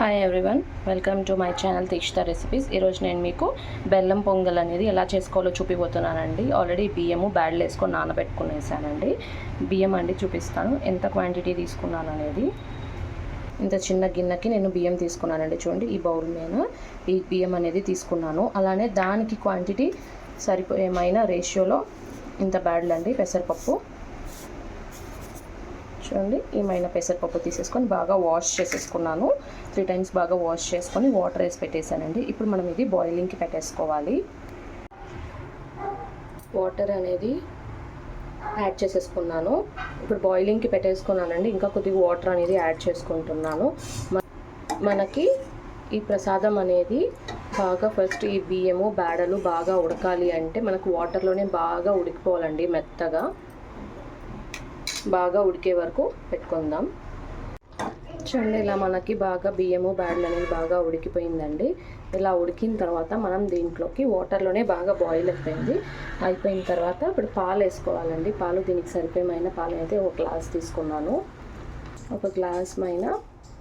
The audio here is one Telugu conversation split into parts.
Hi everyone, welcome to my channel Theekshita recipes. ఈరోజు నేను మీకు బెల్లం పొంగల్ అనేది ఎలా చేసుకోవాలో చూపిపోతున్నానండి. ఆల్రెడీ బియ్యము బ్యాడ్లు వేసుకొని నానబెట్టుకునేసానండి. బియ్యం అండి చూపిస్తాను ఎంత క్వాంటిటీ తీసుకున్నాను అనేది. ఇంత చిన్న గిన్నెకి నేను బియ్యం తీసుకున్నానండి. చూడండి, ఈ బౌల్ మీద ఈ బియ్యం అనేది తీసుకున్నాను. అలానే దానికి క్వాంటిటీ సరిపోయేమైన రేషియోలో ఇంత బ్యాడ్లు అండి పెసరపప్పు. చూడండి, ఏమైనా పెసరపప్పు తీసేసుకొని బాగా వాష్ చేసేసుకున్నాను. 3 times బాగా వాష్ చేసుకొని వాటర్ వేసి పెట్టేశానండి. ఇప్పుడు మనం ఇది బాయిలింగ్కి పెట్టేసుకోవాలి. వాటర్ అనేది యాడ్ చేసేసుకున్నాను. ఇప్పుడు బాయిలింగ్కి పెట్టేసుకున్నానండి. ఇంకా కొద్దిగా వాటర్ అనేది యాడ్ చేసుకుంటున్నాను. మనకి ఈ ప్రసాదం అనేది బాగా ఫస్ట్ ఈ బియ్యము బేడలు బాగా ఉడకాలి అంటే మనకు వాటర్లోనే బాగా ఉడికిపోవాలండి. మెత్తగా బాగా ఉడికే వరకు పెట్టుకుందాం. చూడండి, ఇలా మనకి బాగా బియ్యము బ్యాడ్లు అనేది బాగా ఉడికిపోయిందండి. ఇలా ఉడికిన తర్వాత మనం దీంట్లోకి వాటర్లోనే బాగా బాయిల్ అయిపోయిన తర్వాత ఇప్పుడు పాలు వేసుకోవాలండి. పాలు దీనికి సరిపోయిన పాలు అయితే ఒక గ్లాస్ తీసుకున్నాను. ఒక గ్లాస్ మైన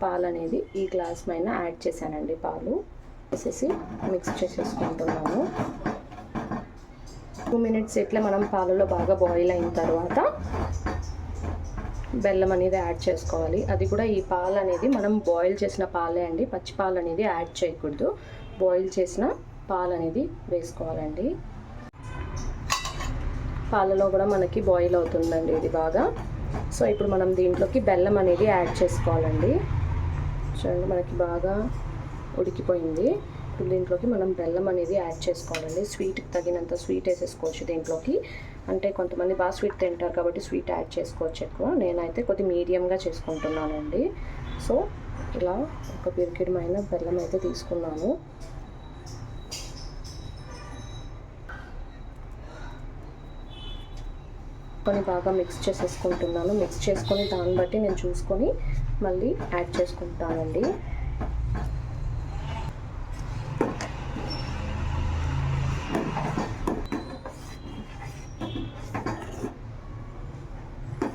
పాలు అనేది ఈ గ్లాస్ మైన యాడ్ చేశానండి. పాలు వేసేసి మిక్స్ చేసేసుకుంటున్నాను. 2 minutes ఇట్లా మనం పాలలో బాగా బాయిల్ అయిన తర్వాత బెల్లం అనేది యాడ్ చేసుకోవాలి. అది కూడా ఈ పాలు అనేది మనం బాయిల్ చేసిన పాలే అండి, పచ్చి పాలు అనేది యాడ్ చేయకూడదు. బాయిల్ చేసిన పాలు అనేది వేసుకోవాలండి. పాలలో కూడా మనకి బాయిల్ అవుతుందండి ఇది బాగా. సో ఇప్పుడు మనం దీంట్లోకి బెల్లం అనేది యాడ్ చేసుకోవాలండి. చూడండి, మనకి బాగా ఉడికిపోయింది. ఇప్పుడు దీంట్లోకి మనం బెల్లం అనేది యాడ్ చేసుకోవాలండి. స్వీట్కి తగినంత స్వీట్ వేసేసుకోవచ్చు దీంట్లోకి. అంటే కొంతమంది బాగా స్వీట్ తింటారు కాబట్టి స్వీట్ యాడ్ చేసుకోవచ్చు ఎక్కువ. నేనైతే కొద్ది మీడియంగా చేసుకుంటున్నానండి. సో ఇలా ఒక పిరికిడమైన బెల్లం అయితే తీసుకున్నాను. కొన్ని బాగా మిక్స్ చేసేసుకుంటున్నాను. మిక్స్ చేసుకొని దాన్ని బట్టి నేను చూసుకొని మళ్ళీ యాడ్ చేసుకుంటానండి.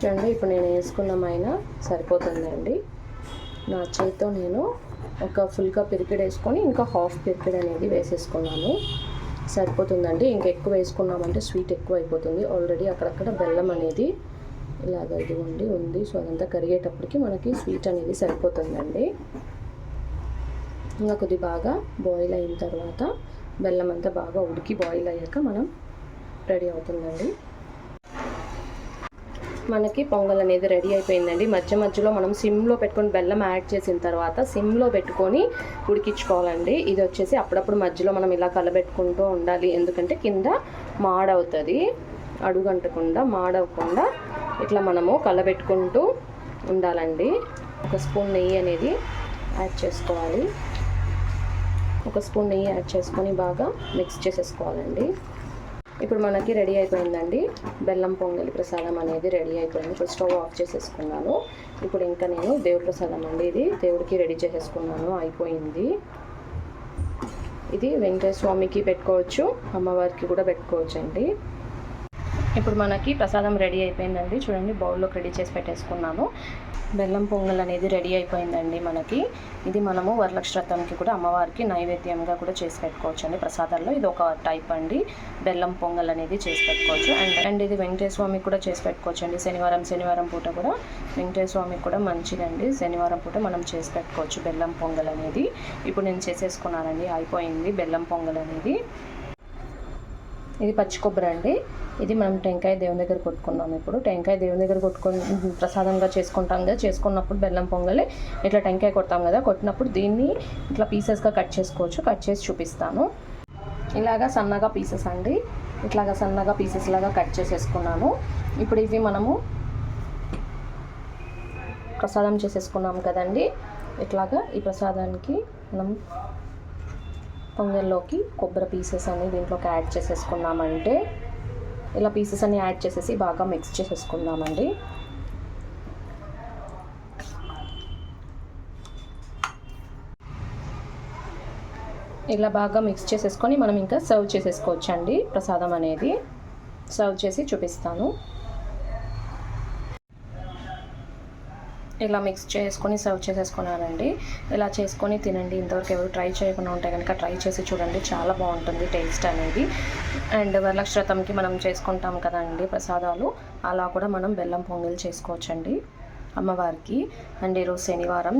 చూడండి, ఇప్పుడు నేను వేసుకున్నమైనా సరిపోతుందండి. నా చేతితో నేను ఒక ఫుల్గా పిరికిడ్ వేసుకొని ఇంకా హాఫ్ పిరికిడ్ అనేది వేసేసుకున్నాను. సరిపోతుందండి. ఇంకా ఎక్కువ వేసుకున్నామంటే స్వీట్ ఎక్కువ అయిపోతుంది. ఆల్రెడీ అక్కడక్కడ బెల్లం అనేది ఇలాగ ఇది ఉంది. సో అదంతా కరిగేటప్పటికి మనకి స్వీట్ అనేది సరిపోతుందండి. ఇంకా కొద్ది బాగా బాయిల్ అయిన తర్వాత బెల్లం అంతా బాగా ఉడికి బాయిల్ అయ్యాక మనం రెడీ అవుతుందండి. మనకి పొంగల్ అనేది రెడీ అయిపోయిందండి. మధ్యలో మనం సిమ్లో పెట్టుకొని బెల్లం యాడ్ చేసిన తర్వాత సిమ్లో పెట్టుకొని ఉడికించుకోవాలండి. ఇది వచ్చేసి అప్పుడప్పుడు మధ్యలో మనం ఇలా కలబెట్టుకుంటూ ఉండాలి. ఎందుకంటే కింద మాడవుతుంది. అడుగంటకుండా మాడవకుండా ఇట్లా మనము కలబెట్టుకుంటూ ఉండాలండి. 1 స్పూన్ నెయ్యి అనేది యాడ్ చేసుకోవాలి. 1 స్పూన్ నెయ్యి యాడ్ చేసుకొని బాగా మిక్స్ చేసేసుకోవాలండి. ఇప్పుడు మనకి రెడీ అయిపోయిందండి. బెల్లం పొంగలి ప్రసాదం అనేది రెడీ అయిపోయింది. ఇప్పుడు స్టవ్ ఆఫ్ చేసేసుకున్నాను. ఇప్పుడు ఇంకా నేను దేవుడి ప్రసాదం అండి, ఇది దేవుడికి రెడీ చేసేసుకున్నాను. అయిపోయింది. ఇది వెంకటేశ్వర స్వామికి పెట్టుకోవచ్చు, అమ్మవారికి కూడా పెట్టుకోవచ్చు అండి. ఇప్పుడు మనకి ప్రసాదం రెడీ అయిపోయిందండి. చూడండి, బౌల్లోకి రెడీ చేసి పెట్టేసుకున్నాను. బెల్లం పొంగల్ అనేది రెడీ అయిపోయిందండి మనకి. ఇది మనము వరలక్ష్మి వ్రతంకి కూడా అమ్మవారికి నైవేద్యంగా కూడా చేసి పెట్టుకోవచ్చు అండి. ప్రసాదాల్లో ఇది ఒక టైప్ అండి. బెల్లం పొంగల్ అనేది చేసి పెట్టుకోవచ్చు. అండ్ ఇది వెంకటేశ్వర స్వామికి కూడా చేసి పెట్టుకోవచ్చు అండి. శనివారం పూట కూడా వెంకటేశ్వర స్వామికి కూడా మంచిదండి. శనివారం పూట మనం చేసి పెట్టుకోవచ్చు బెల్లం పొంగల్ అనేది. ఇప్పుడు నేను చేసేసుకున్నానండి. అయిపోయింది బెల్లం పొంగల్ అనేది. ఇది పచ్చి కొబ్బరి అండి. ఇది మనం టెంకాయ దేవుని దగ్గర కొట్టుకున్నాము. ఇప్పుడు టెంకాయ దేవుని దగ్గర కొట్టుకొని ప్రసాదంగా చేసుకుంటాం కదా. చేసుకున్నప్పుడు బెల్లం పొంగలి ఇట్లా టెంకాయ కొడతాం కదా. కొట్టినప్పుడు దీన్ని ఇట్లా పీసెస్గా కట్ చేసుకోవచ్చు. కట్ చేసి చూపిస్తాను. ఇలాగా సన్నగా పీసెస్ అండి. ఇట్లాగా సన్నగా పీసెస్ లాగా కట్ చేసేసుకున్నాను. ఇప్పుడు ఇవి మనము ప్రసాదం చేసేసుకున్నాము కదండి. ఇట్లాగా ఈ ప్రసాదానికి మనం పొంగల్లోకి కొబ్బరి పీసెస్ అన్ని దీంట్లోకి యాడ్ చేసేసుకున్నామంటే ఇలా పీసెస్ అన్ని యాడ్ చేసేసి బాగా మిక్స్ చేసేసుకుందామండి. ఇలా బాగా మిక్స్ చేసేసుకొని మనం ఇంకా సర్వ్ చేసేసుకోవచ్చు అండి. ప్రసాదం అనేది సర్వ్ చేసి చూపిస్తాను. ఇలా మిక్స్ చేసుకొని సర్వ్ చేసేసుకున్నానండి. ఇలా చేసుకొని తినండి. ఇంతవరకు ఎవరు ట్రై చేయకుండా ఉంటే కనుక ట్రై చేసి చూడండి, చాలా బాగుంటుంది టేస్ట్ అనేది. అండ్ వరలక్ష్మి వ్రతంకి మనం చేసుకుంటాం కదండి ప్రసాదాలు, అలా కూడా మనం బెల్లం పొంగల్ చేసుకోవచ్చండి అమ్మవారికి. అండ్ ఈరోజు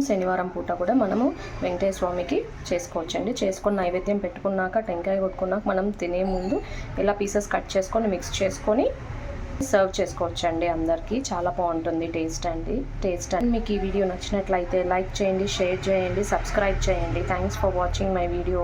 శనివారం పూట కూడా మనము వెంకటేశ్వర స్వామికి చేసుకోవచ్చండి. చేసుకొని నైవేద్యం పెట్టుకున్నాక టెంకాయ కొట్టుకున్నాక మనం తినే ముందు ఇలా పీసెస్ కట్ చేసుకొని మిక్స్ చేసుకొని సర్వ్ చేసుకోవచ్చండి అందరికీ. చాలా బాగుంటుంది టేస్ట్ అండి. మీకు ఈ వీడియో నచ్చినట్లయితే లైక్ చేయండి, షేర్ చేయండి, సబ్స్క్రైబ్ చేయండి. Thanks for watching my video.